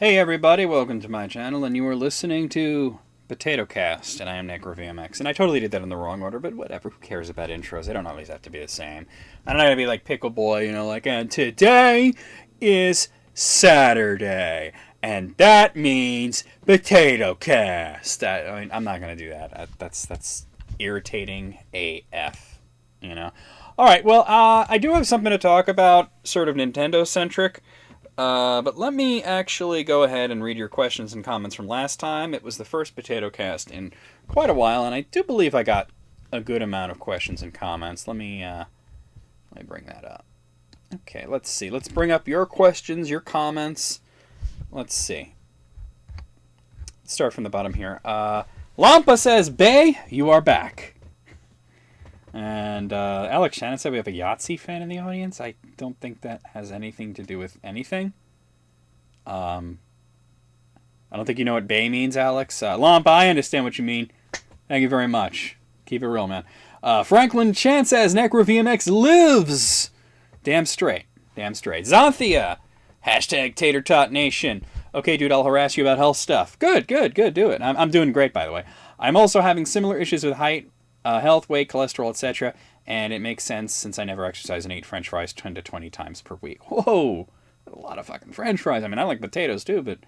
Hey everybody, welcome to my channel, and you are listening to POTATOCAST, and I am NecroVMX. And I totally did that in the wrong order, but whatever, who cares about intros? They don't always have to be the same. I don't have to be like Pickle Boy, and today is Saturday, and that means POTATOCAST. I mean, I'm not going to do that. That's irritating AF. Alright, well, I do have something to talk about, sort of Nintendo-centric. But let me actually go ahead and read your questions and comments from last time. It was the first POTATOCAST in quite a while, and I do believe I got a good amount of questions and comments. Let me bring that up. Okay, let's see. Let's bring up your questions, your comments. Let's see. Let's start from the bottom here. Lampa says, Bay, you are back. And Alex Shannon said we have a Yahtzee fan in the audience. I don't think that has anything to do with anything. I don't think you know what Bay means, Alex. Lamp, I understand what you mean. Thank you very much. Keep it real, man. Franklin Chan says NecroVMX lives. Damn straight. Damn straight. Xanthia. Hashtag TaterTotNation. Okay, dude, I'll harass you about health stuff. Good. Do it. I'm doing great, by the way. I'm also having similar issues with height, health, weight, cholesterol, etc. And it makes sense since I never exercise and eat french fries 10 to 20 times per week. Whoa! A lot of fucking french fries. I mean, I like potatoes too, but...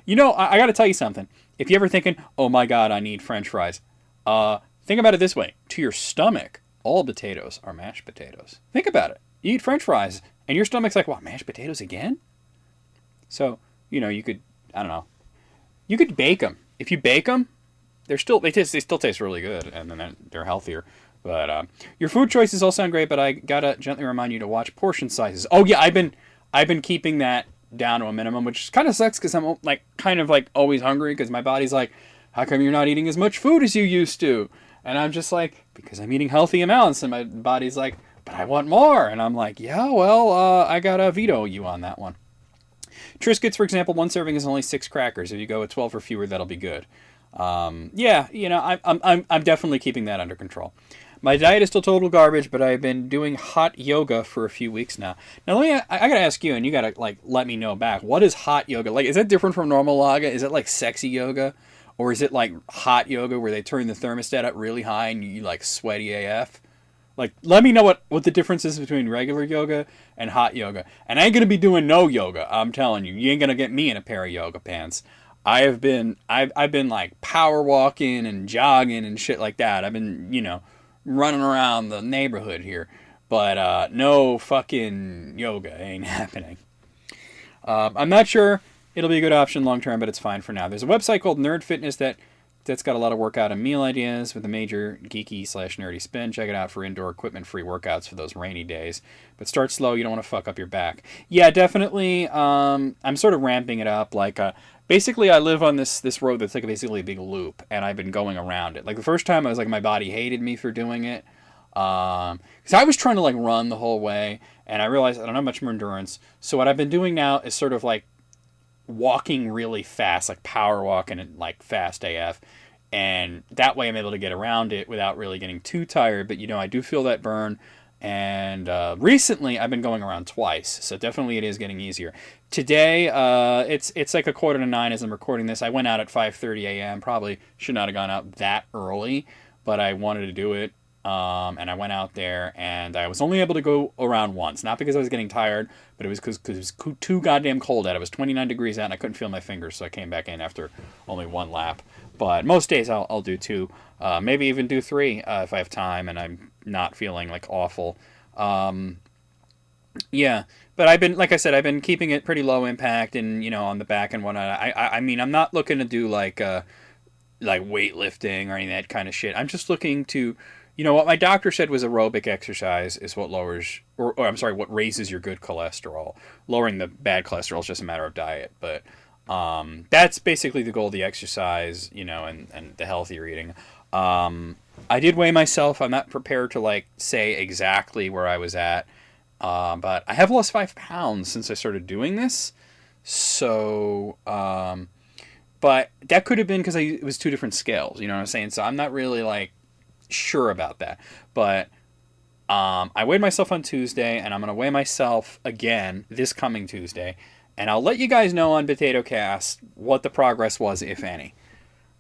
I gotta tell you something. If you're ever thinking, oh my god, I need french fries, think about it this way. To your stomach, all potatoes are mashed potatoes. Think about it. You eat french fries, and your stomach's like, what, mashed potatoes again? So, you could, I don't know. You could bake them. If you bake them, they still taste really good, and then they're healthier. But your food choices all sound great, but I gotta gently remind you to watch portion sizes. Oh yeah, I've been keeping that down to a minimum, which kind of sucks because I'm kind of always hungry because my body's like, how come you're not eating as much food as you used to? And I'm just like, because I'm eating healthy amounts, and my body's like, but I want more, and I'm like, yeah, well, I gotta veto you on that one. Triscuits, for example, one serving is only 6 crackers. If you go with 12 or fewer, that'll be good. I'm definitely keeping that under control. My diet is still total garbage, but I've been doing hot yoga for a few weeks now. Now, I gotta ask you, and you gotta let me know back. What is hot yoga? Is that different from normal yoga? Is it sexy yoga, or is it hot yoga where they turn the thermostat up really high and you sweaty AF? Let me know what the difference is between regular yoga and hot yoga. And I ain't gonna be doing no yoga. I'm telling you, you ain't gonna get me in a pair of yoga pants. I've been power walking and jogging and shit like that. I've been, running around the neighborhood here. But no fucking yoga ain't happening. I'm not sure it'll be a good option long term, but it's fine for now. There's a website called Nerd Fitness that's got a lot of workout and meal ideas with a major geeky/nerdy spin. Check it out for indoor equipment-free workouts for those rainy days. But start slow. You don't want to fuck up your back. Yeah, definitely. I'm sort of ramping it up. Basically, I live on this road that's basically a big loop, and I've been going around it. The first time, I was my body hated me for doing it. Because I was trying to run the whole way, and I realized I don't have much more endurance. So what I've been doing now is sort of walking really fast, power walking and fast AF. And that way I'm able to get around it without really getting too tired. But, I do feel that burn. And recently I've been going around twice. So definitely it is getting easier. Today, it's 8:45 as I'm recording this. I went out at 5:30 a.m. Probably should not have gone out that early, but I wanted to do it. And I went out there, and I was only able to go around once. Not because I was getting tired, but it was because it was too goddamn cold out. It was 29 degrees out, and I couldn't feel my fingers, so I came back in after only one lap. But most days I'll do 2, maybe even do 3 if I have time and I'm not feeling awful. Yeah, but I've been, I said, I've been keeping it pretty low impact and on the back and whatnot. I mean, I'm not looking to do weightlifting or any of that kind of shit. I'm just looking to, what my doctor said was aerobic exercise is what lowers, or I'm sorry, what raises your good cholesterol. Lowering the bad cholesterol is just a matter of diet, but that's basically the goal of the exercise, and the healthier eating. I did weigh myself. I'm not prepared to say exactly where I was at, but I have lost 5 pounds since I started doing this. So, but that could have been because it was 2 different scales. You know what I'm saying? So I'm not really sure about that. But I weighed myself on Tuesday, and I'm going to weigh myself again this coming Tuesday. And I'll let you guys know on POTATOCAST what the progress was, if any.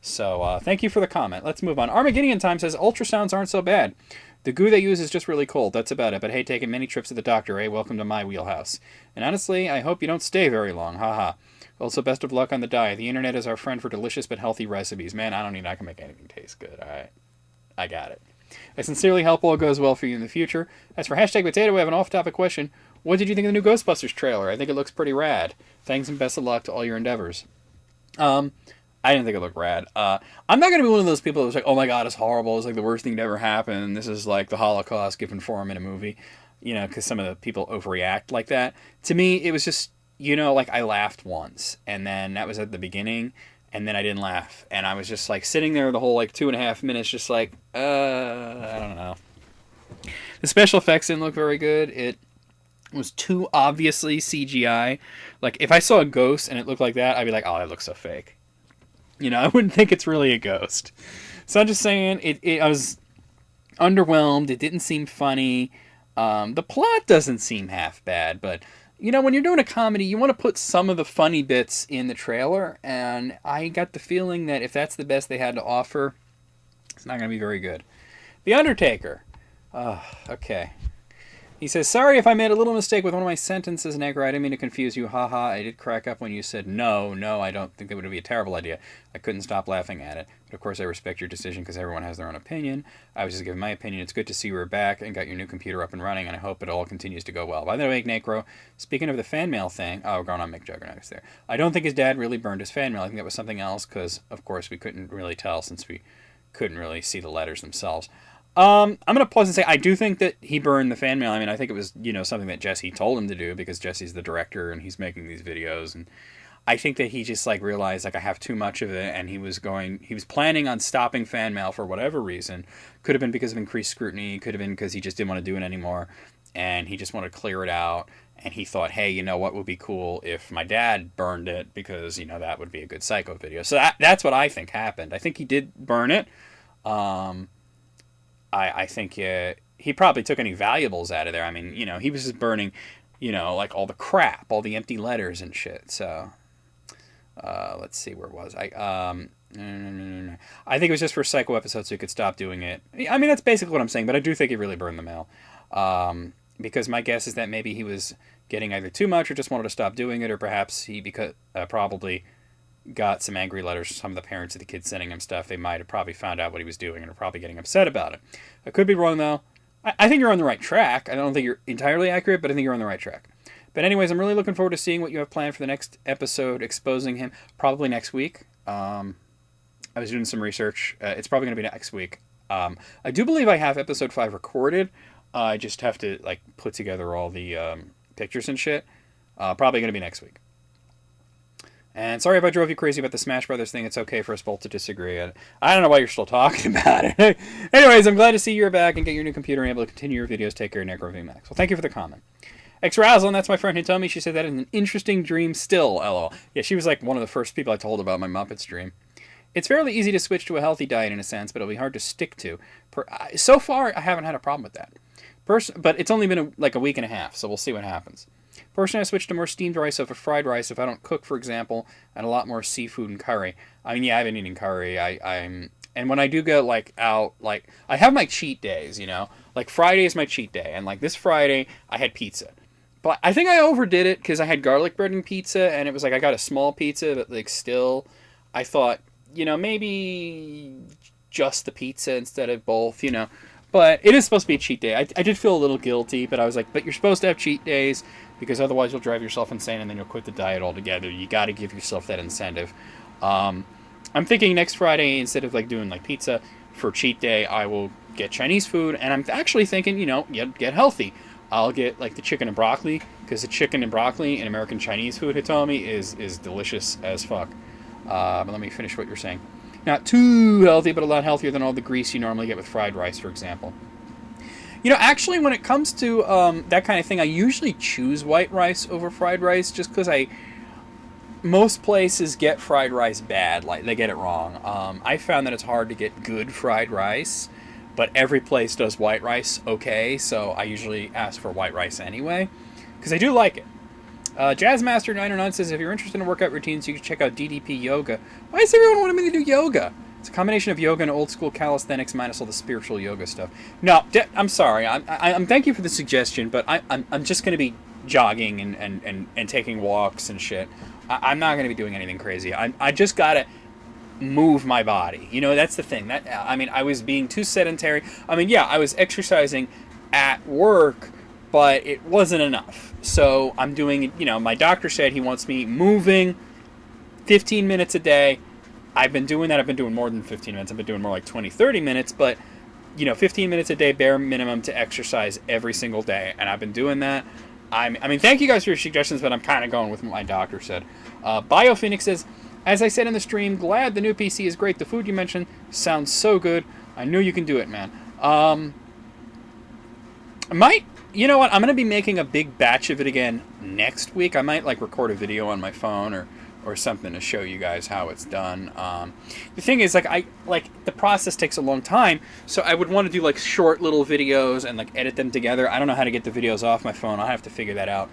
So, thank you for the comment. Let's move on. Armageddon Time says, ultrasounds aren't so bad. The goo they use is just really cold. That's about it. But hey, taking many trips to the doctor, eh? Welcome to my wheelhouse. And honestly, I hope you don't stay very long. Haha. Also, best of luck on the diet. The internet is our friend for delicious but healthy recipes. Man, I can make anything taste good. Alright. I got it. I sincerely hope all goes well for you in the future. As for hashtag potato, I have an off-topic question. What did you think of the new Ghostbusters trailer? I think it looks pretty rad. Thanks and best of luck to all your endeavors. I didn't think it looked rad. I'm not going to be one of those people that was like, oh my god, it's horrible. It's like the worst thing to ever happen. This is like the Holocaust given form in a movie. You know, because some of the people overreact like that. To me, it was just, you know, like I laughed once. And then that was at the beginning. And then I didn't laugh. And I was just like sitting there the whole like 2.5 minutes just like, I don't know. The special effects didn't look very good. It was too obviously CGI. Like if I saw a ghost and it looked like that, I'd be like, oh, it looks so fake. You know, I wouldn't think it's really a ghost. So I'm just saying, I was underwhelmed. It didn't seem funny. The plot doesn't seem half bad, but, you know, when you're doing a comedy, you want to put some of the funny bits in the trailer, and I got the feeling that if that's the best they had to offer, it's not going to be very good. The Undertaker. Okay. He says, sorry if I made a little mistake with one of my sentences, Necro. I didn't mean to confuse you. Haha, I did crack up when you said no, I don't think that would be a terrible idea. I couldn't stop laughing at it. But of course I respect your decision because everyone has their own opinion. I was just giving my opinion. It's good to see you were back and got your new computer up and running, and I hope it all continues to go well. By the way, Necro, speaking of the fan mail thing, we're going on Mick Juggernaut there. I don't think his dad really burned his fan mail. I think that was something else because, of course, we couldn't really tell since we couldn't really see the letters themselves. I'm going to pause and say I do think that he burned the fan mail. I mean, I think it was, you know, something that Jesse told him to do because Jesse's the director and he's making these videos. And I think that he just, like, realized, like, I have too much of it. And he was planning on stopping fan mail for whatever reason. Could have been because of increased scrutiny. Could have been because he just didn't want to do it anymore. And he just wanted to clear it out. And he thought, hey, you know what would be cool if my dad burned it because, you know, that would be a good Psycho video. So that's what I think happened. I think he did burn it. I think he probably took any valuables out of there. I mean, you know, he was just burning, you know, like all the crap, all the empty letters and shit. So, let's see, where was I? I think it was just for Psycho episodes so he could stop doing it. I mean, that's basically what I'm saying, but I do think he really burned the mail. Because my guess is that maybe he was getting either too much or just wanted to stop doing it, or perhaps he probably got some angry letters from some of the parents of the kids sending him stuff. They might have probably found out what he was doing and are probably getting upset about it. I could be wrong, though. I think you're on the right track. I don't think you're entirely accurate, but I think you're on the right track. But anyways, I'm really looking forward to seeing what you have planned for the next episode, exposing him, probably next week. I was doing some research. It's probably going to be next week. I do believe I have episode 5 recorded. I just have to, like, put together all the pictures and shit. Probably going to be next week. And sorry if I drove you crazy about the Smash Brothers thing. It's okay for us both to disagree. I don't know why you're still talking about it. Anyways, I'm glad to see you're back and get your new computer and able to continue your videos. Take care, NecroVMX. Well, thank you for the comment. X-Razzle, and that's my friend who told me. She said that is an interesting dream still, lol. Yeah, she was like one of the first people I told about my Muppets dream. It's fairly easy to switch to a healthy diet in a sense, but it'll be hard to stick to. So far, I haven't had a problem with that. But it's only been like a week and a half, so we'll see what happens. Personally, I switched to more steamed rice over fried rice if I don't cook, for example, and a lot more seafood and curry. I mean, yeah, I've been eating curry. And when I do go, like, out, like, I have my cheat days, you know? Like, Friday is my cheat day, and, like, this Friday, I had pizza. But I think I overdid it, because I had garlic bread and pizza, and it was like, I got a small pizza, but, like, still, I thought, you know, maybe just the pizza instead of both, you know? But it is supposed to be a cheat day. I did feel a little guilty, but I was like, but you're supposed to have cheat days, because otherwise you'll drive yourself insane and then you'll quit the diet altogether. You got to give yourself that incentive. I'm thinking next Friday, instead of like doing like pizza for cheat day, I will get Chinese food, and I'm actually thinking, you know, get healthy. I'll get like the chicken and broccoli, because the chicken and broccoli in American Chinese food, Hitomi, is delicious as fuck. But let me finish what you're saying. Not too healthy, but a lot healthier than all the grease you normally get with fried rice, for example. You know, actually, when it comes to that kind of thing, I usually choose white rice over fried rice, just because most places get fried rice bad, like they get it wrong. I found that it's hard to get good fried rice, but every place does white rice okay, so I usually ask for white rice anyway, because I do like it. Jazzmaster909 says, if you're interested in workout routines, you can check out DDP Yoga. Why does everyone want me to do yoga? It's a combination of yoga and old school calisthenics minus all the spiritual yoga stuff. No, I'm sorry. I'm thank you for the suggestion, but I'm just going to be jogging and taking walks and shit. I'm not going to be doing anything crazy. I just got to move my body. You know, that's the thing. I was being too sedentary. I mean, yeah, I was exercising at work, but it wasn't enough. So I'm doing, my doctor said he wants me moving 15 minutes a day. I've been doing that. I've been doing more than 15 minutes. I've been doing more like 20, 30 minutes, but 15 minutes a day, bare minimum to exercise every single day. And I've been doing that. I mean, thank you guys for your suggestions, but I'm kind of going with what my doctor said. BioPhoenix says, as I said in the stream, glad the new PC is great. The food you mentioned sounds so good. I knew you can do it, man. You know what? I'm going to be making a big batch of it again next week. I might record a video on my phone or something to show you guys how it's done. The thing is, the process takes a long time, so I would want to do short little videos and edit them together. I don't know how to get the videos off my phone. I'll have to figure that out.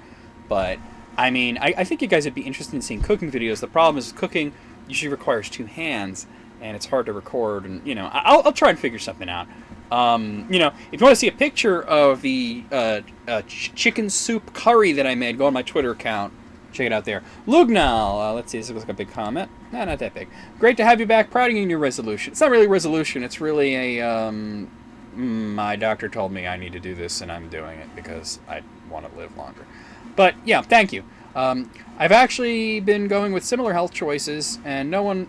But I mean, I think you guys would be interested in seeing cooking videos. The problem is cooking usually requires two hands, and it's hard to record. And I'll try and figure something out. If you want to see a picture of the chicken soup curry that I made, go on my Twitter account. Check it out there. Lugnal, let's see, this looks like a big comment. No, not that big. Great to have you back. Proud of you in your resolution. It's not really a resolution. It's really a, my doctor told me I need to do this, and I'm doing it because I want to live longer. But, yeah, thank you. I've actually been going with similar health choices, and one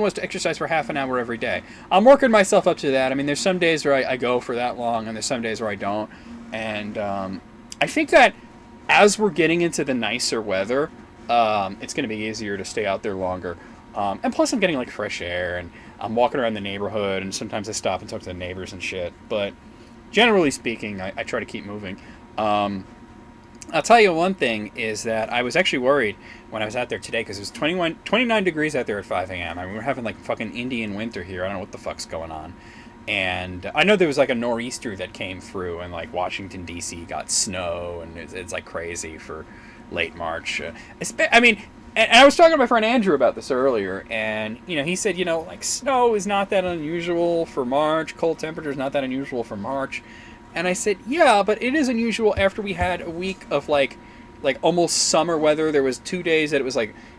was to exercise for half an hour every day. I'm working myself up to that. I mean, there's some days where I go for that long, and there's some days where I don't. And I think that as we're getting into the nicer weather, it's going to be easier to stay out there longer. And plus I'm getting fresh air, and I'm walking around the neighborhood, and sometimes I stop and talk to the neighbors and shit. But generally speaking, I try to keep moving. I'll tell you one thing is that I was actually worried when I was out there today because it was 29 degrees out there at 5 a.m. I mean, we're having fucking Indian winter here. I don't know what the fuck's going on. And I know there was a nor'easter that came through, and Washington D.C. got snow, and it's crazy for late March. I mean, and I was talking to my friend Andrew about this earlier, and he said snow is not that unusual for March, cold temperatures not that unusual for March, and I said yeah, but it is unusual after we had a week of almost summer weather. There was 2 days that it was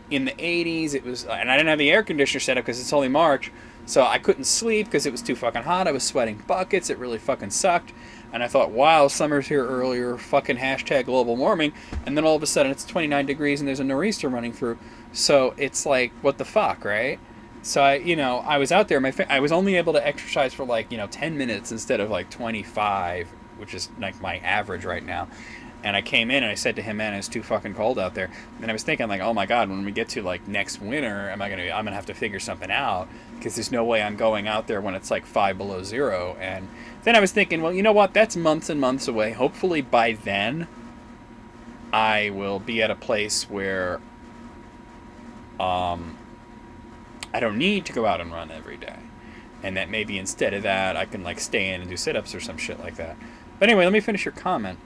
in the 80s. It was, and I didn't have the air conditioner set up because it's only March. So I couldn't sleep because it was too fucking hot. I was sweating buckets. It really fucking sucked. And I thought, wow, summer's here earlier. Fucking hashtag global warming. And then all of a sudden it's 29 degrees and there's a nor'easter running through. So it's what the fuck, right? So I was out there. I was only able to exercise for 10 minutes instead of 25, which is my average right now. And I came in and I said to him, man, it's too fucking cold out there. And I was thinking oh my God, when we get to next winter, I'm gonna have to figure something out because there's no way I'm going out there when it's 5 below zero. And then I was thinking, well, you know what? That's months and months away. Hopefully by then I will be at a place where I don't need to go out and run every day. And that maybe instead of that, I can stay in and do sit-ups or some shit like that. But anyway, let me finish your comment.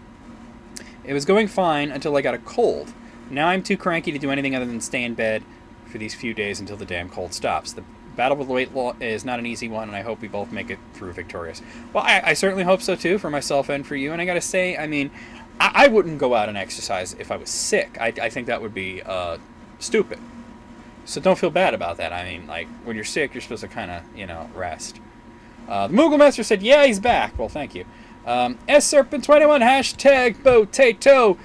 It was going fine until I got a cold. Now I'm too cranky to do anything other than stay in bed for these few days until the damn cold stops. The battle with weight loss is not an easy one, and I hope we both make it through victorious. Well, I certainly hope so too, for myself and for you. And I gotta say, I mean, I wouldn't go out and exercise if I was sick. I think that would be stupid. So don't feel bad about that. I mean, when you're sick, you're supposed to kind of, rest. The Moogle Master said, yeah, he's back. Well, thank you. SSerpent21, hashtag potato.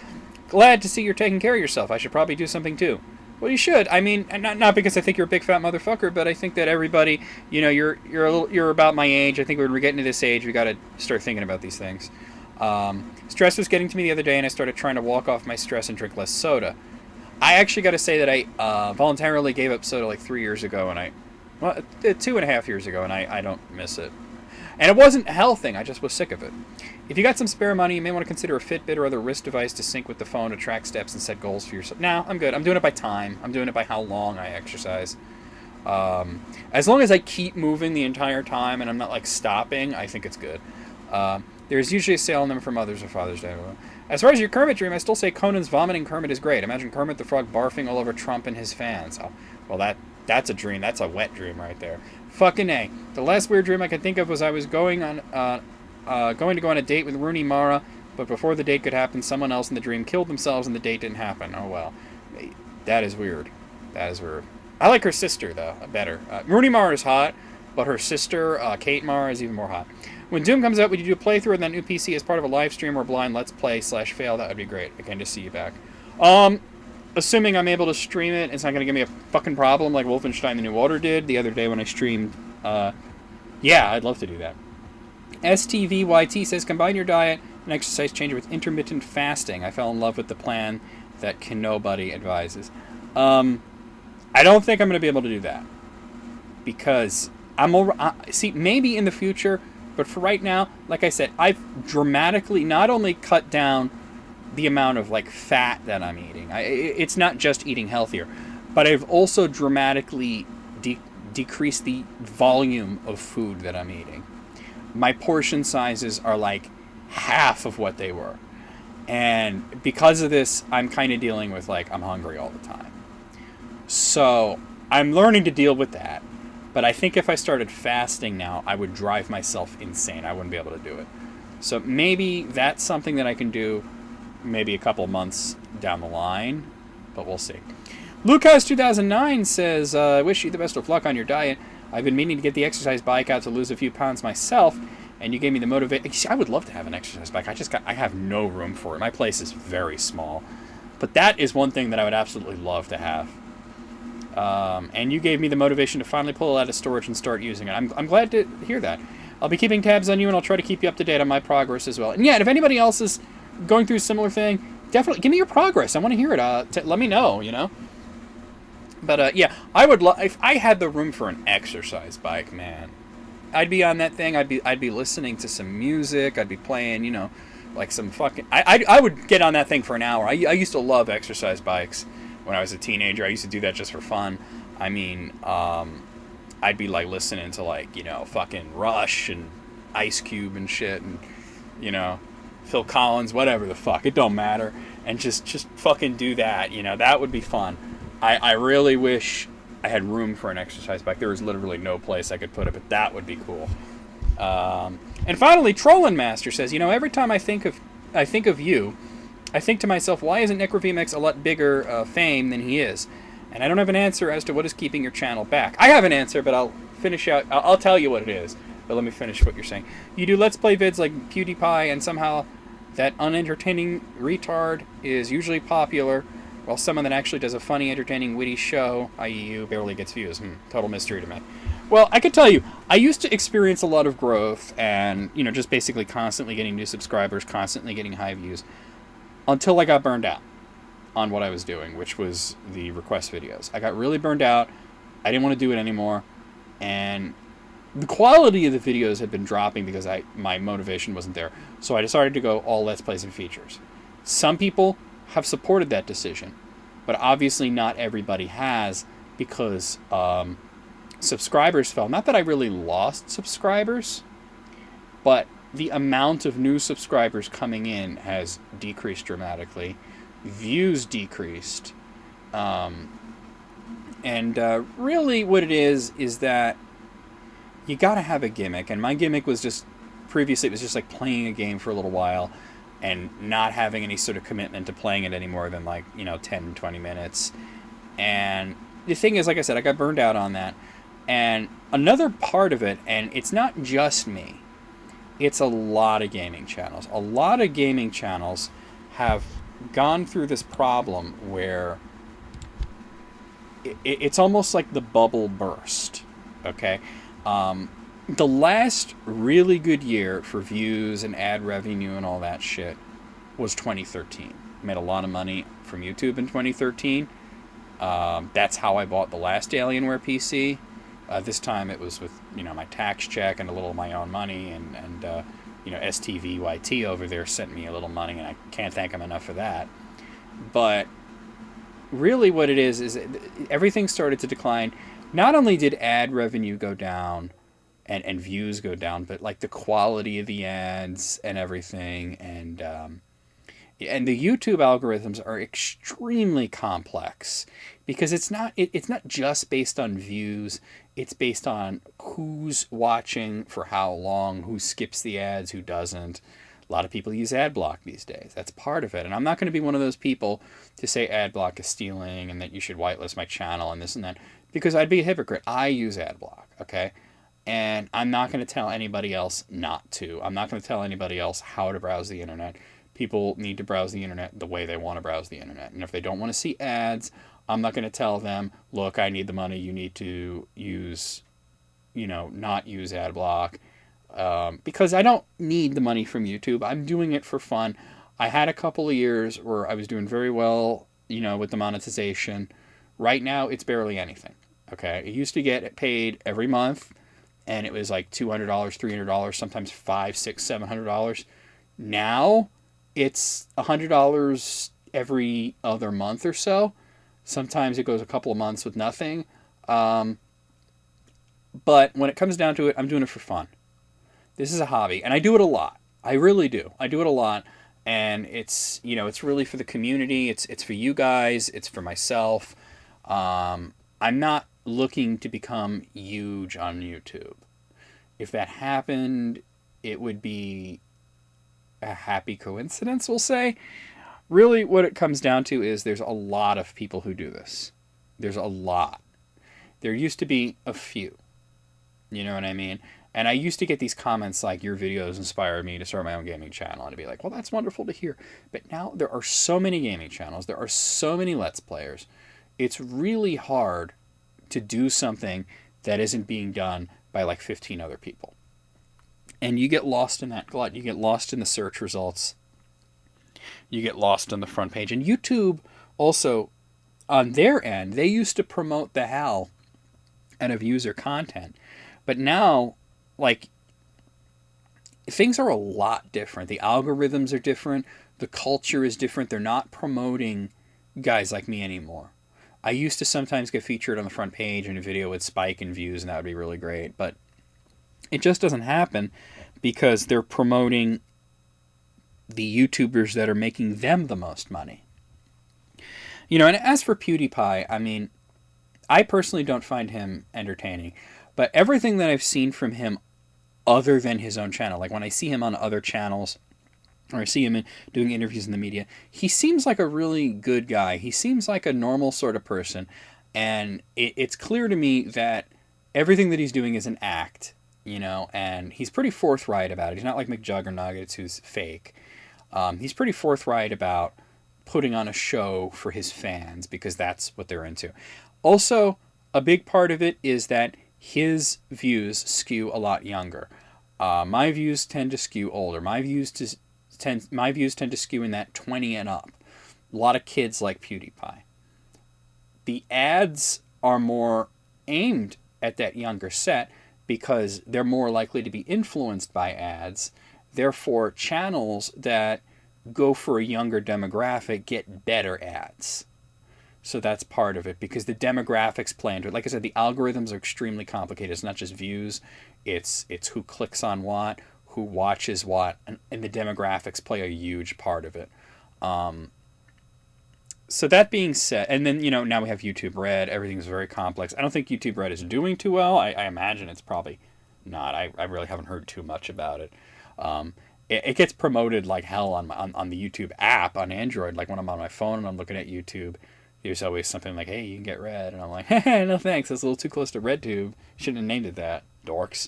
Glad to see you're taking care of yourself. I should probably do something too. Well, you should. I mean, not because I think you're a big fat motherfucker, but I think that everybody, you're about my age. I think when we're getting to this age, we got to start thinking about these things. Stress was getting to me the other day, and I started trying to walk off my stress and drink less soda. I actually got to say that I voluntarily gave up soda 3 years ago, and 2.5 years ago, and I don't miss it. And it wasn't a health thing, I just was sick of it. If you got some spare money, you may want to consider a Fitbit or other wrist device to sync with the phone to track steps and set goals for yourself. No, I'm good. I'm doing it by time. I'm doing it by how long I exercise. As long as I keep moving the entire time and I'm not stopping, I think it's good. The There's usually a sale on them for Mother's or Father's Day. As far as your Kermit dream, I still say Conan's vomiting Kermit is great. Imagine Kermit the Frog barfing all over Trump and his fans. Oh, well, that's a dream. That's a wet dream right there. Fucking A. The last weird dream I could think of was I was going to go on a date with Rooney Mara, but before the date could happen, someone else in the dream killed themselves and the date didn't happen. Oh, well. That is weird. That is weird. I like her sister, though, better. Rooney Mara is hot, but her sister, Kate Mara, is even more hot. When Doom comes out, would you do a playthrough on that new PC as part of a live stream or blind Let's Play/fail? That would be great. Again, to see you back. Assuming I'm able to stream it, it's not going to give me a fucking problem like Wolfenstein The New Order did the other day when I streamed. Yeah, I'd love to do that. STVYT says, combine your diet and exercise change with intermittent fasting. I fell in love with the plan that Nobody advises. I don't think I'm going to be able to do that. Because see, maybe in the future, but for right now, like I said, I've dramatically not only cut down the amount of like fat that I'm eating. It's not just eating healthier, but I've also dramatically decreased the volume of food that I'm eating. My portion sizes are like half of what they were. And because of this, I'm kind of dealing with like I'm hungry all the time. So I'm learning to deal with that. But I think if I started fasting now, I would drive myself insane. I wouldn't be able to do it. So maybe that's something that I can do maybe a couple months down the line. But we'll see. Lucas2009 says, I wish you the best of luck on your diet. I've been meaning to get the exercise bike out to lose a few pounds myself. And you gave me the motivation. I would love to have an exercise bike. I have no room for it. My place is very small. But that is one thing that I would absolutely love to have. And you gave me the motivation to finally pull it out of storage and start using it. I'm glad to hear that. I'll be keeping tabs on you, and I'll try to keep you up to date on my progress as well. And yeah, if anybody else is going through a similar thing, definitely give me your progress. I want to hear it. Let me know, you know. But yeah, I would if I had the room for an exercise bike, man, I'd be on that thing. I'd be listening to some music. I'd be playing, you know, like some fucking. I would get on that thing for an hour. I used to love exercise bikes. When I was a teenager, I used to do that just for fun. I mean, I'd be like listening to like, you know, fucking Rush and Ice Cube and shit and, you know, Phil Collins, whatever the fuck. It don't matter. And just fucking do that, you know. That would be fun. I really wish I had room for an exercise bike. There was literally no place I could put it, but that would be cool. And finally, Trollin Master says, you know, every time I think of you, I think to myself, why isn't NecroVMX a lot bigger fame than he is? And I don't have an answer as to what is keeping your channel back. I have an answer, but I'll finish out. I'll tell you what it is. But let me finish what you're saying. You do Let's Play vids like PewDiePie, and somehow that unentertaining retard is usually popular, while someone that actually does a funny, entertaining, witty show, i.e. you, barely gets views. Total mystery to me. Well, I could tell you, I used to experience a lot of growth and, you know, just basically constantly getting new subscribers, constantly getting high views, until I got burned out on what I was doing, which was the request videos. I got really burned out. I didn't want to do it anymore. And the quality of the videos had been dropping because my motivation wasn't there. So I decided to go all Let's Plays and features. Some people have supported that decision, but obviously not everybody has, because subscribers fell. Not that I really lost subscribers, but the amount of new subscribers coming in has decreased dramatically. Views decreased. And really what it is that you gotta have a gimmick. And my gimmick was just, previously it was just like playing a game for a little while and not having any sort of commitment to playing it any more than like, you know, 10, 20 minutes. And the thing is, like I said, I got burned out on that. And another part of it, and it's not just me, it's a lot of gaming channels. A lot of gaming channels have gone through this problem where it's almost like the bubble burst, okay? The last really good year for views and ad revenue and all that shit was 2013. Made a lot of money from YouTube in 2013. That's how I bought the last Alienware PC. This time it was with, you know, my tax check and a little of my own money, and you know, STVYT over there sent me a little money, and I can't thank him enough for that. But really what it is everything started to decline. Not only did ad revenue go down, and views go down, but like the quality of the ads and everything, and the YouTube algorithms are extremely complex because it's not just based on views. It's based on who's watching for how long, who skips the ads, who doesn't. A lot of people use ad block these days. That's part of it. And I'm not going to be one of those people to say ad block is stealing and that you should whitelist my channel and this and that, because I'd be a hypocrite. I use ad block, okay? And I'm not going to tell anybody else not to. I'm not going to tell anybody else how to browse the internet. People need to browse the internet the way they want to browse the internet. And if they don't want to see ads, I'm not going to tell them, look, I need the money. You need to use, not use ad block. Because I don't need the money from YouTube. I'm doing it for fun. I had a couple of years where I was doing very well, with the monetization. Right now, it's barely anything. Okay. It used to get paid every month, and it was like $200, $300, sometimes $500, $600, $700. Now, it's $100 every other month or so. Sometimes it goes a couple of months with nothing. But when it comes down to it, I'm doing it for fun. This is a hobby, and I do it a lot. I really do. I do it a lot, and it's really for the community. It's for you guys. It's for myself. I'm not looking to become huge on YouTube. If that happened, it would be a happy coincidence, we'll say. Really, what it comes down to is there's a lot of people who do this. There's a lot. There used to be a few. You know what I mean? And I used to get these comments like, your videos inspired me to start my own gaming channel. And to be like, well, that's wonderful to hear. But now there are so many gaming channels. There are so many Let's Players. It's really hard to do something that isn't being done by like 15 other people. And you get lost in that glut. You get lost in the search results. You get lost on the front page. And YouTube also, on their end, they used to promote the hell out of user content. But now, like, things are a lot different. The algorithms are different. The culture is different. They're not promoting guys like me anymore. I used to sometimes get featured on the front page and a video would spike in views, and that would be really great. But it just doesn't happen because they're promoting the YouTubers that are making them the most money. And as for PewDiePie, I mean, I personally don't find him entertaining. But everything that I've seen from him other than his own channel, like when I see him on other channels, or I see him doing interviews in the media, he seems like a really good guy. He seems like a normal sort of person. And it's clear to me that everything that he's doing is an act, and he's pretty forthright about it. He's not like McJuggernuggets, who's fake. He's pretty forthright about putting on a show for his fans because that's what they're into. Also, a big part of it is that his views skew a lot younger. My views tend to skew older. My views tend to skew in that 20 and up. A lot of kids like PewDiePie. The ads are more aimed at that younger set because they're more likely to be influenced by ads. Therefore, channels that go for a younger demographic get better ads. So that's part of it because the demographics play into it. Like I said, the algorithms are extremely complicated. It's not just views. It's who clicks on what, who watches what, and the demographics play a huge part of it. So that being said, and then, now we have YouTube Red. Everything's very complex. I don't think YouTube Red is doing too well. I imagine it's probably not. I really haven't heard too much about it. It gets promoted like hell on the YouTube app on Android. Like when I'm on my phone and I'm looking at YouTube, there's always something like, hey, you can get Red. And I'm like, hey, no thanks. That's a little too close to RedTube. Shouldn't have named it that, dorks.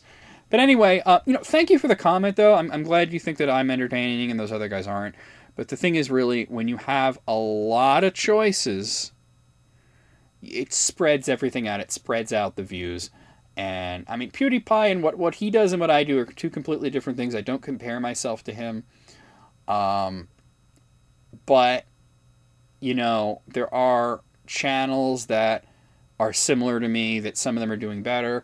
But anyway, thank you for the comment, though. I'm glad you think that I'm entertaining and those other guys aren't. But the thing is, really, when you have a lot of choices, it spreads everything out. It spreads out the views. And, I mean, PewDiePie and what he does and what I do are two completely different things. I don't compare myself to him. But, there are channels that are similar to me, that some of them are doing better.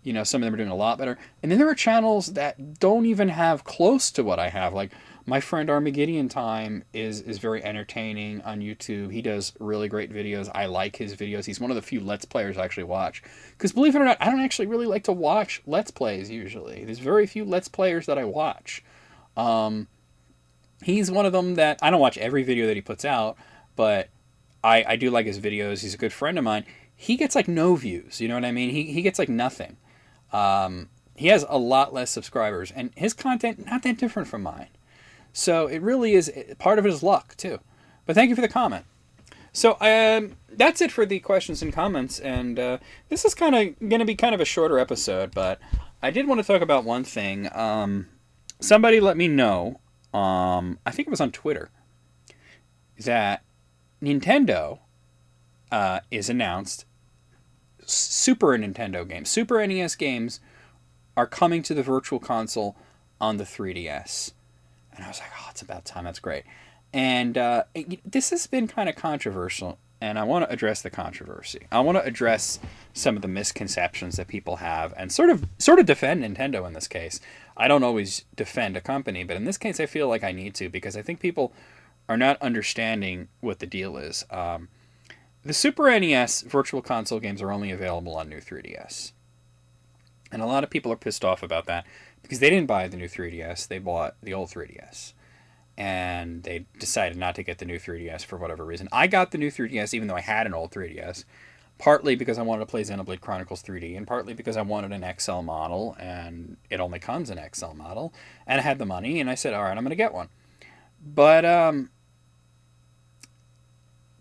Some of them are doing a lot better. And then there are channels that don't even have close to what I have. Like, My friend Armageddon Time is very entertaining on YouTube. He does really great videos. I like his videos. He's one of the few Let's Players I actually watch. Because believe it or not, I don't actually really like to watch Let's Plays usually. There's very few Let's Players that I watch. He's one of them that I don't watch every video that he puts out, but I do like his videos. He's a good friend of mine. He gets like no views, you know what I mean? He gets like nothing. He has a lot less subscribers, and his content not that different from mine. So it really is part of his luck too. But thank you for the comment. So that's it for the questions and comments, and this is kind of going to be kind of a shorter episode, but I did want to talk about one thing. Somebody let me know, I think it was on Twitter, that Nintendo is announced Super Nintendo games. Super NES games are coming to the Virtual Console on the 3DS. And I was like, oh, it's about time. That's great. And this has been kind of controversial, and I want to address the controversy. I want to address some of the misconceptions that people have and sort of defend Nintendo in this case. I don't always defend a company, but in this case I feel like I need to, because I think people are not understanding what the deal is. The Super NES Virtual Console games are only available on new 3DS. And a lot of people are pissed off about that because they didn't buy the new 3DS, they bought the old 3DS. And they decided not to get the new 3DS for whatever reason. I got the new 3DS even though I had an old 3DS, partly because I wanted to play Xenoblade Chronicles 3D, and partly because I wanted an XL model, and it only comes in XL model. And I had the money, and I said, all right, I'm going to get one. But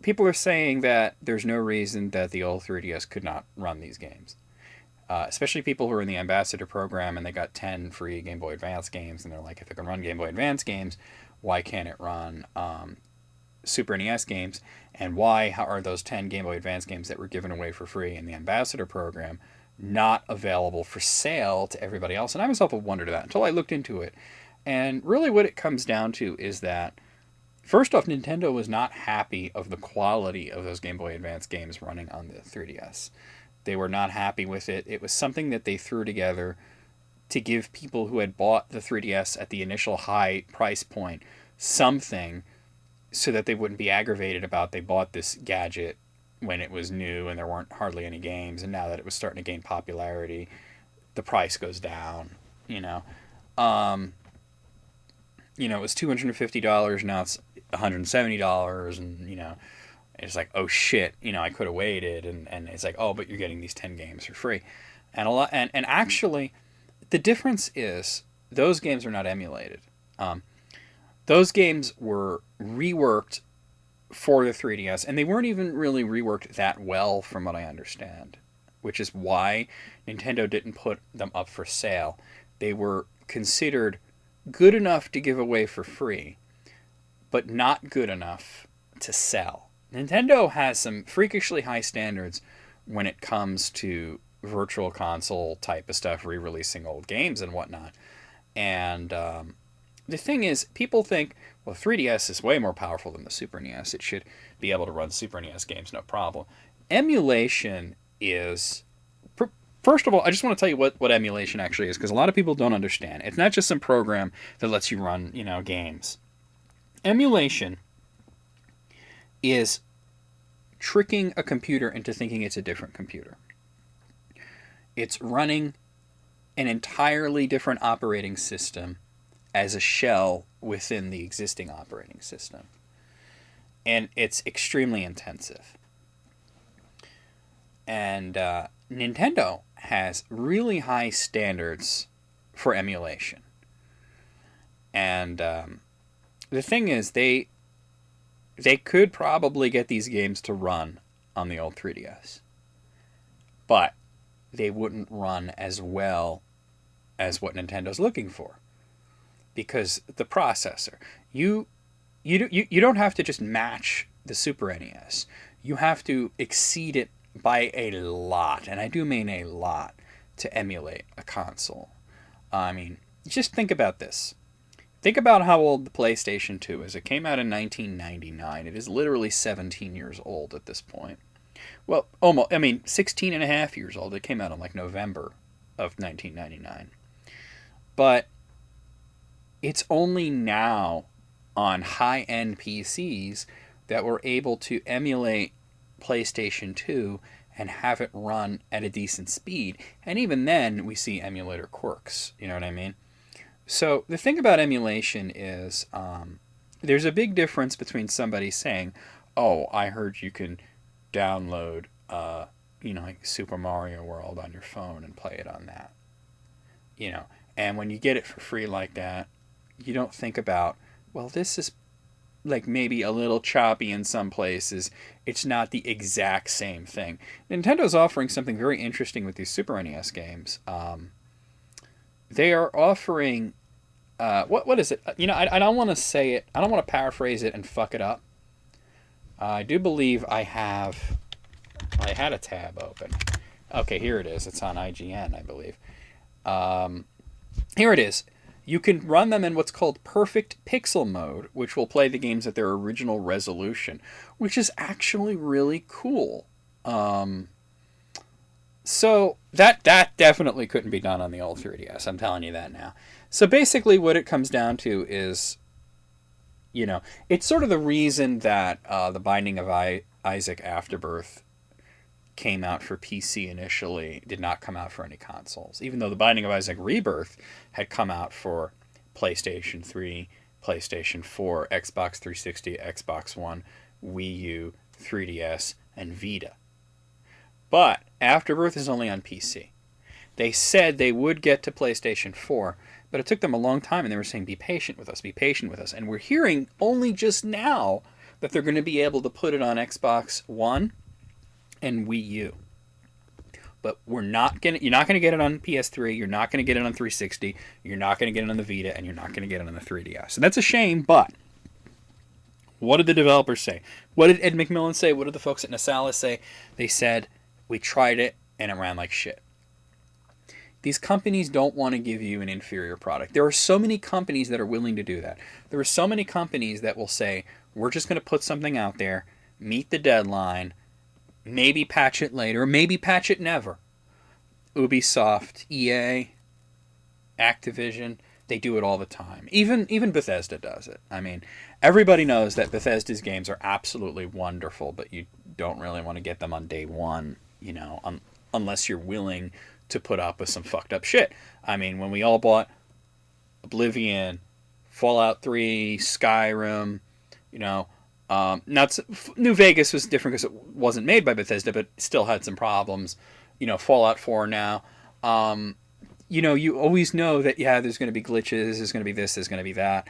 people are saying that there's no reason that the old 3DS could not run these games. Especially people who are in the Ambassador program and they got 10 free Game Boy Advance games, and they're like, if it can run Game Boy Advance games, why can't it run Super NES games? And how are those 10 Game Boy Advance games that were given away for free in the Ambassador program not available for sale to everybody else? And I myself have wondered that until I looked into it. And really what it comes down to is that, first off, Nintendo was not happy of the quality of those Game Boy Advance games running on the 3DS. They were not happy with it. It was something that they threw together to give people who had bought the 3DS at the initial high price point something so that they wouldn't be aggravated about they bought this gadget when it was new and there weren't hardly any games, and now that it was starting to gain popularity, the price goes down, you know. It was $250, now it's $170, and, you know, it's like, oh shit, you know, I could have waited, and it's like, oh, but you're getting these 10 games for free. And actually, the difference is those games are not emulated. Those games were reworked for the 3DS, and they weren't even really reworked that well from what I understand, which is why Nintendo didn't put them up for sale. They were considered good enough to give away for free, but not good enough to sell. Nintendo has some freakishly high standards when it comes to virtual console type of stuff, re-releasing old games and whatnot. And the thing is, people think, well, 3DS is way more powerful than the Super NES. It should be able to run Super NES games, no problem. Emulation is... First of all, I just want to tell you what emulation actually is, because a lot of people don't understand. It's not just some program that lets you run, you know, games. Emulation is tricking a computer into thinking it's a different computer. It's running an entirely different operating system as a shell within the existing operating system. And it's extremely intensive. And Nintendo has really high standards for emulation. And the thing is, they could probably get these games to run on the old 3DS. But they wouldn't run as well as what Nintendo's looking for. Because the processor, you don't have to just match the Super NES. You have to exceed it by a lot, and I do mean a lot, to emulate a console. I mean, just think about this. Think about how old the PlayStation 2 is. It came out in 1999. It is literally 17 years old at this point. Well, 16 and a half years old. It came out in like November of 1999. But It's only now on high-end PCs that we're able to emulate PlayStation 2 and have it run at a decent speed. And even then, we see emulator quirks. You know what I mean? So the thing about emulation is there's a big difference between somebody saying, oh, I heard you can download, like Super Mario World on your phone and play it on that. And when you get it for free like that, you don't think about, well, this is like maybe a little choppy in some places. It's not the exact same thing. Nintendo's offering something very interesting with these Super NES games. They are offering what is it? I don't want to say it. I don't want to paraphrase it and fuck it up. I do believe I had a tab open. Okay, here it is. It's on IGN, I believe. Here it is. You can run them in what's called perfect pixel mode, which will play the games at their original resolution, which is actually really cool. So that definitely couldn't be done on the old 3DS. I'm telling you that now. So basically what it comes down to is, it's sort of the reason that The Binding of Isaac Afterbirth came out for PC initially, did not come out for any consoles. Even though The Binding of Isaac Rebirth had come out for PlayStation 3, PlayStation 4, Xbox 360, Xbox One, Wii U, 3DS, and Vita. But Afterbirth is only on PC. They said they would get to PlayStation 4, but it took them a long time, and they were saying, be patient with us, be patient with us. And we're hearing only just now that they're going to be able to put it on Xbox One and Wii U. But you're not going to get it on PS3, you're not going to get it on 360, you're not going to get it on the Vita, and you're not going to get it on the 3DS. And that's a shame, but what did the developers say? What did Ed McMillan say? What did the folks at Nasalis say? They said, we tried it, and it ran like shit. These companies don't want to give you an inferior product. There are so many companies that are willing to do that. There are so many companies that will say, we're just going to put something out there, meet the deadline, maybe patch it later, maybe patch it never. Ubisoft, EA, Activision, they do it all the time. Even Bethesda does it. I mean, everybody knows that Bethesda's games are absolutely wonderful, but you don't really want to get them on day one, unless you're willing to put up with some fucked up shit. I mean, when we all bought Oblivion, Fallout 3, Skyrim, New Vegas was different because it wasn't made by Bethesda, but still had some problems. Fallout 4 now. You always know that, there's going to be glitches, there's going to be this, there's going to be that.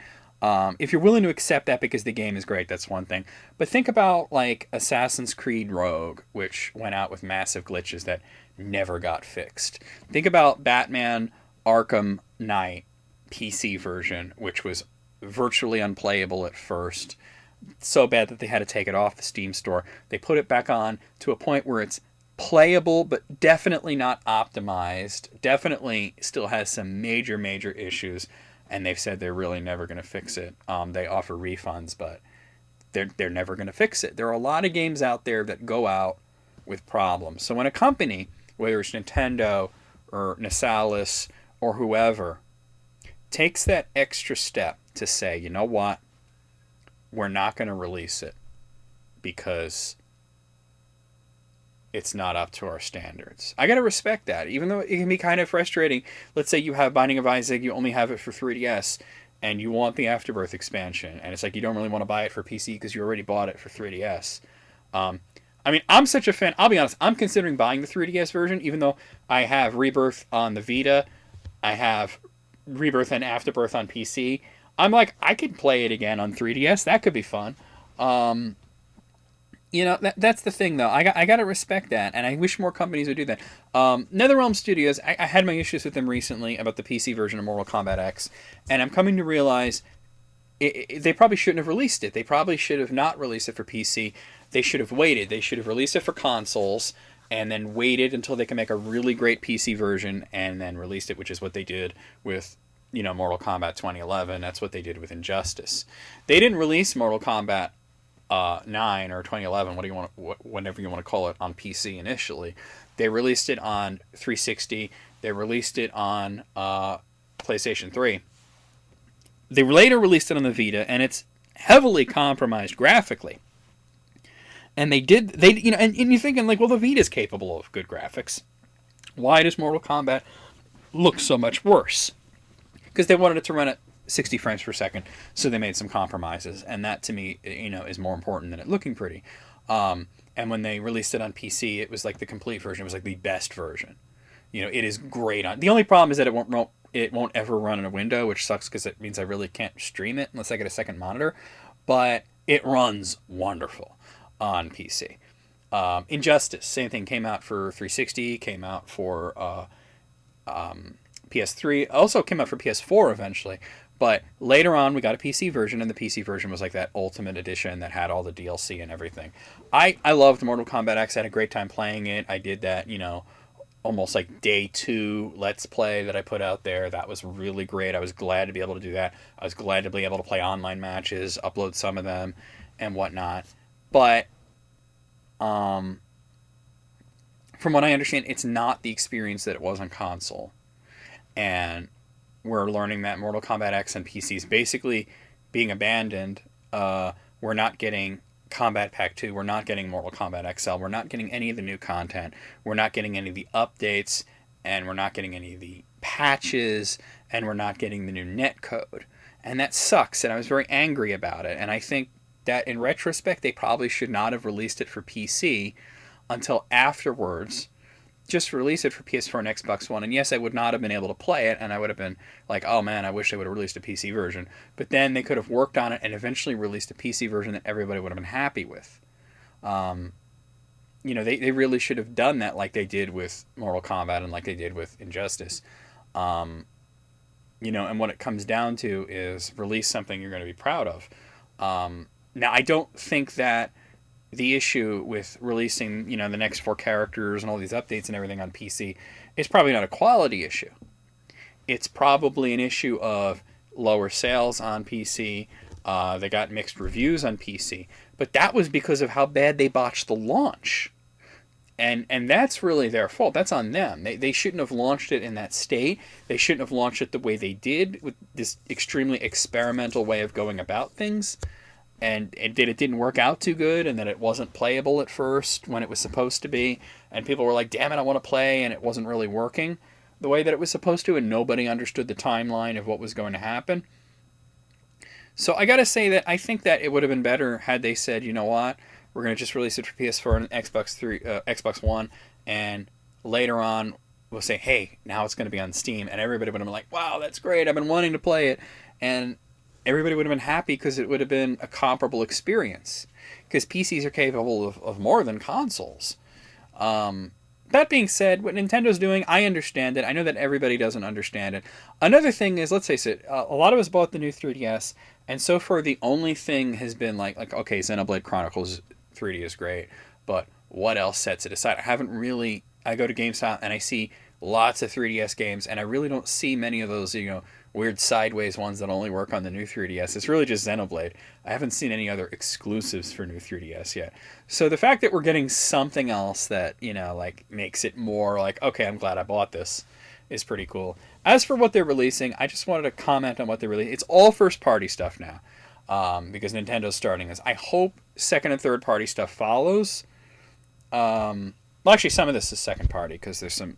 If you're willing to accept that because the game is great, that's one thing. But think about, like, Assassin's Creed Rogue, which went out with massive glitches that never got fixed. Think about Batman Arkham Knight PC version, which was virtually unplayable at first. So bad that they had to take it off the Steam store. They put it back on to a point where it's playable, but definitely not optimized. Definitely still has some major, major issues. And they've said they're really never going to fix it. They offer refunds, but they're never going to fix it. There are a lot of games out there that go out with problems. So when a company, whether it's Nintendo or Nasalis or whoever, takes that extra step to say, you know what, we're not going to release it because it's not up to our standards. I got to respect that, even though it can be kind of frustrating. Let's say you have Binding of Isaac, you only have it for 3DS, and you want the Afterbirth expansion, and it's like you don't really want to buy it for PC because you already bought it for 3DS. I'm such a fan. I'll be honest, I'm considering buying the 3DS version, even though I have Rebirth on the Vita, I have Rebirth and Afterbirth on PC. I'm like, I could play it again on 3DS. That could be fun. That's the thing, though. I got to respect that, and I wish more companies would do that. NetherRealm Studios, I had my issues with them recently about the PC version of Mortal Kombat X, and I'm coming to realize they probably shouldn't have released it. They probably should have not released it for PC. They should have waited. They should have released it for consoles, and then waited until they can make a really great PC version, and then released it, which is what they did with Mortal Kombat 2011. That's what they did with Injustice. They didn't release Mortal Kombat 9 or 2011, whatever you want to call it, on PC initially. They released it on 360. They released it on PlayStation 3. they later released it on the Vita, and it's heavily compromised graphically. And they and you're thinking, like, well, the Vita's capable of good graphics. Why does Mortal Kombat look so much worse? Because they wanted it to run at 60 frames per second, so they made some compromises, and that, to me, is more important than it looking pretty. And when they released it on PC, it was like the complete version. It was like the best version. It is great on. The only problem is that it won't ever run in a window, which sucks because it means I really can't stream it unless I get a second monitor. But it runs wonderful on PC. Injustice, same thing, came out for 360, came out for PS3, also came out for PS4 eventually. But later on, we got a PC version, and the PC version was like that Ultimate Edition that had all the DLC and everything. I loved Mortal Kombat X. I had a great time playing it. I did that, almost like day 2 Let's Play that I put out there. That was really great. I was glad to be able to do that. I was glad to be able to play online matches, upload some of them, and whatnot. But from what I understand, it's not the experience that it was on console. And we're learning that Mortal Kombat X on PC is basically being abandoned. We're not getting Combat Pack 2. We're not getting Mortal Kombat XL. We're not getting any of the new content. We're not getting any of the updates. And we're not getting any of the patches. And we're not getting the new netcode. And that sucks. And I was very angry about it. And I think that in retrospect, they probably should not have released it for PC until afterwards. Just release it for PS4 and Xbox One. And yes, I would not have been able to play it, and I would have been like, oh man, I wish they would have released a PC version. But then they could have worked on it and eventually released a PC version that everybody would have been happy with. They really should have done that like they did with Mortal Kombat and like they did with Injustice. And what it comes down to is release something you're going to be proud of. Now, I don't think that the issue with releasing, the next 4 characters and all these updates and everything on PC is probably not a quality issue. It's probably an issue of lower sales on PC. They got mixed reviews on PC. But that was because of how bad they botched the launch. And that's really their fault. That's on them. They shouldn't have launched it in that state. They shouldn't have launched it the way they did, with this extremely experimental way of going about things. And it didn't work out too good, and that it wasn't playable at first when it was supposed to be. And people were like, damn it, I want to play, and it wasn't really working the way that it was supposed to, and nobody understood the timeline of what was going to happen. So I gotta say that I think that it would have been better had they said, you know what, we're going to just release it for PS4 and Xbox One, and later on we'll say, hey, now it's going to be on Steam, and everybody would have been like, wow, that's great, I've been wanting to play it, and everybody would have been happy because it would have been a comparable experience. Because PCs are capable of more than consoles. That being said, what Nintendo's doing, I understand it. I know that everybody doesn't understand it. Another thing is, let's face it, a lot of us bought the new 3DS, and so far the only thing has been like okay, Xenoblade Chronicles 3D is great, but what else sets it aside? I go to GameStop and I see lots of 3DS games, and I really don't see many of those, weird sideways ones that only work on the new 3DS. It's really just Xenoblade. I haven't seen any other exclusives for new 3DS yet. So the fact that we're getting something else that, makes it more like, okay, I'm glad I bought this, is pretty cool. As for what they're releasing, I just wanted to comment on what they're releasing. It's all first-party stuff now, because Nintendo's starting this. I hope second and third-party stuff follows. Well, actually, some of this is second-party, because there's some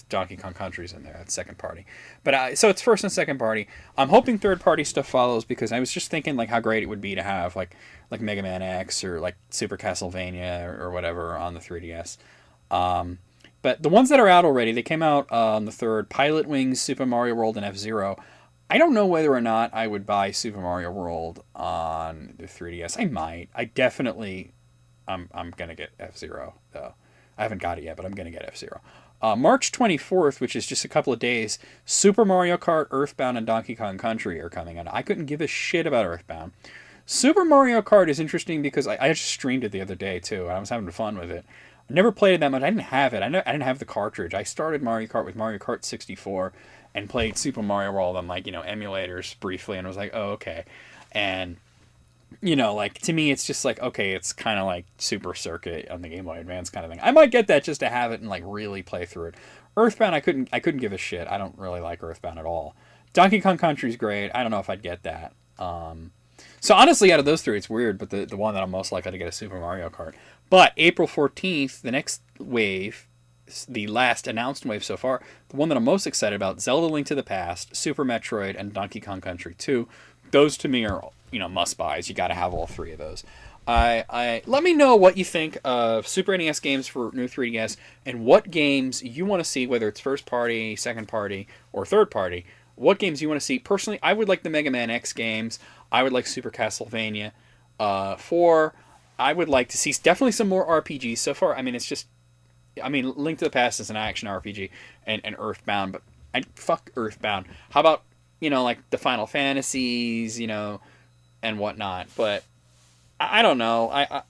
Donkey Kong Country's in there. That's second party. But so it's first and second party. I'm hoping third party stuff follows, because I was just thinking like how great it would be to have like Mega Man X or like Super Castlevania or whatever on the 3DS. But the ones that are out already, they came out on the 3rd. Pilot Wings, Super Mario World, and F-Zero. I don't know whether or not I would buy Super Mario World on the 3DS. I might. I definitely. I'm gonna get F-Zero though. I haven't got it yet, but I'm gonna get F-Zero. March 24th, which is just a couple of days, Super Mario Kart, Earthbound, and Donkey Kong Country are coming out. I couldn't give a shit about Earthbound. Super Mario Kart is interesting because I just streamed it the other day, too, and I was having fun with it. I never played it that much. I didn't have it. I didn't have the cartridge. I started Mario Kart with Mario Kart 64 and played Super Mario World on, emulators briefly, and was like, oh, okay. And to me, it's just like, okay, it's kind of like Super Circuit on the Game Boy Advance kind of thing. I might get that just to have it and really play through it. Earthbound, I couldn't give a shit. I don't really like Earthbound at all. Donkey Kong Country's great. I don't know if I'd get that. So honestly, out of those three, it's weird, but the one that I'm most likely to get is Super Mario Kart. But April 14th, the next wave, the last announced wave so far, the one that I'm most excited about, Zelda Link to the Past, Super Metroid, and Donkey Kong Country 2. Those to me are, must-buys. You got to have all three of those. Let me know what you think of Super NES games for new 3DS, and what games you want to see, whether it's first party, second party, or third party. What games you want to see. Personally, I would like the Mega Man X games. I would like Super Castlevania 4. I would like to see definitely some more RPGs. So far, Link to the Past is an action RPG, and Earthbound, but fuck Earthbound. How about, like the Final Fantasies, and whatnot. But I don't know. How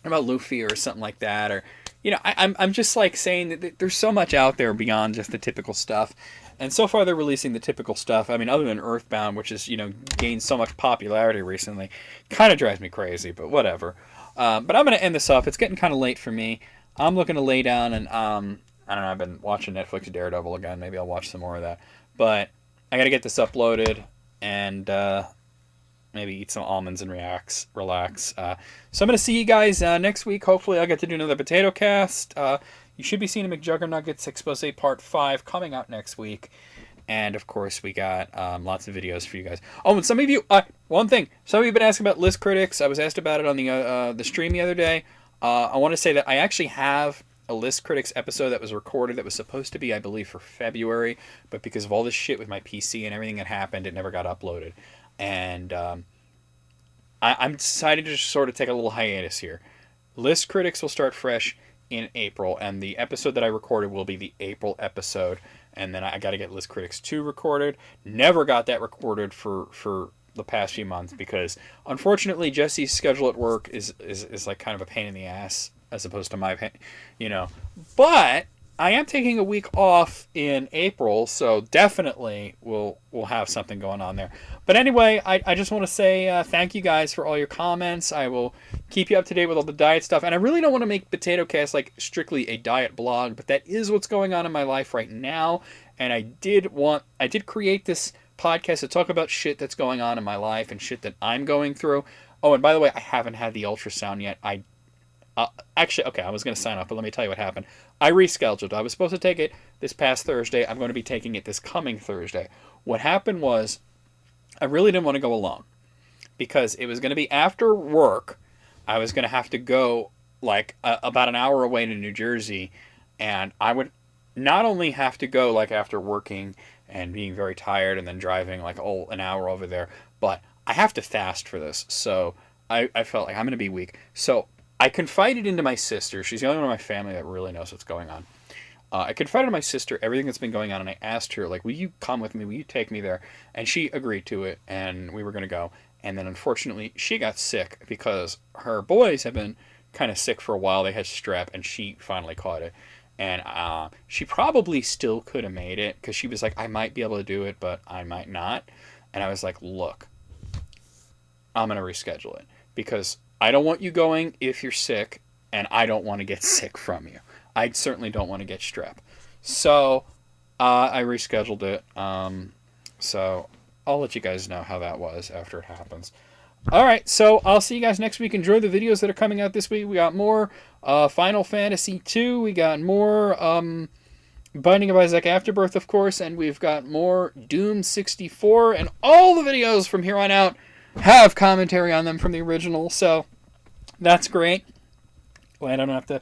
about Luffy or something like that? Or, I'm just like saying that there's so much out there beyond just the typical stuff. And so far, they're releasing the typical stuff. Other than Earthbound, which has, gained so much popularity recently, kind of drives me crazy, but whatever. But I'm going to end this off. It's getting kind of late for me. I'm looking to lay down and, I don't know, I've been watching Netflix Daredevil again. Maybe I'll watch some more of that. But I got to get this uploaded and maybe eat some almonds and relax. So I'm going to see you guys next week. Hopefully I'll get to do another Potato Cast. You should be seeing a McJuggerNuggets Expose Part 5 coming out next week. And, of course, we got lots of videos for you guys. Oh, and some of you... one thing. Some of you have been asking about list critics. I was asked about it on the stream the other day. I want to say that I actually have a list critics episode that was recorded that was supposed to be, I believe, for February. But because of all this shit with my PC and everything that happened, it never got uploaded. And I'm decided to just sort of take a little hiatus here. List critics will start fresh in April, and the episode that I recorded will be the April episode, and then I got to get List Critics 2 recorded. Never got that recorded for the past few months because, unfortunately, Jesse's schedule at work is like kind of a pain in the ass as opposed to my pain, But I am taking a week off in April, so definitely we'll have something going on there. But anyway, I just want to say thank you guys for all your comments. I will keep you up to date with all the diet stuff. And I really don't want to make PotatoCast like strictly a diet blog, but that is what's going on in my life right now. And I did create this podcast to talk about shit that's going on in my life and shit that I'm going through. Oh, and by the way, I haven't had the ultrasound yet. Actually, okay, I was going to sign off, but let me tell you what happened. I rescheduled. I was supposed to take it this past Thursday. I'm going to be taking it this coming Thursday. What happened was I really didn't want to go alone because it was going to be after work. I was going to have to go like about an hour away to New Jersey, and I would not only have to go like after working and being very tired and then driving like an hour over there, but I have to fast for this. So I felt like I'm going to be weak. So I confided into my sister. She's the only one in my family that really knows what's going on. I confided in my sister everything that's been going on, and I asked her, like, will you come with me? Will you take me there? And she agreed to it, and we were going to go. And then, unfortunately, she got sick because her boys have been kind of sick for a while. They had strep, and she finally caught it. And she probably still could have made it because she was like, I might be able to do it, but I might not. And I was like, look, I'm going to reschedule it because I don't want you going if you're sick, and I don't want to get sick from you. I certainly don't want to get strep. So I rescheduled it. So I'll let you guys know how that was after it happens. All right, so I'll see you guys next week. Enjoy the videos that are coming out this week. We got more Final Fantasy 2. We got more Binding of Isaac Afterbirth, of course. And we've got more Doom 64. And all the videos from here on out have commentary on them from the original. So that's great. Glad I don't have to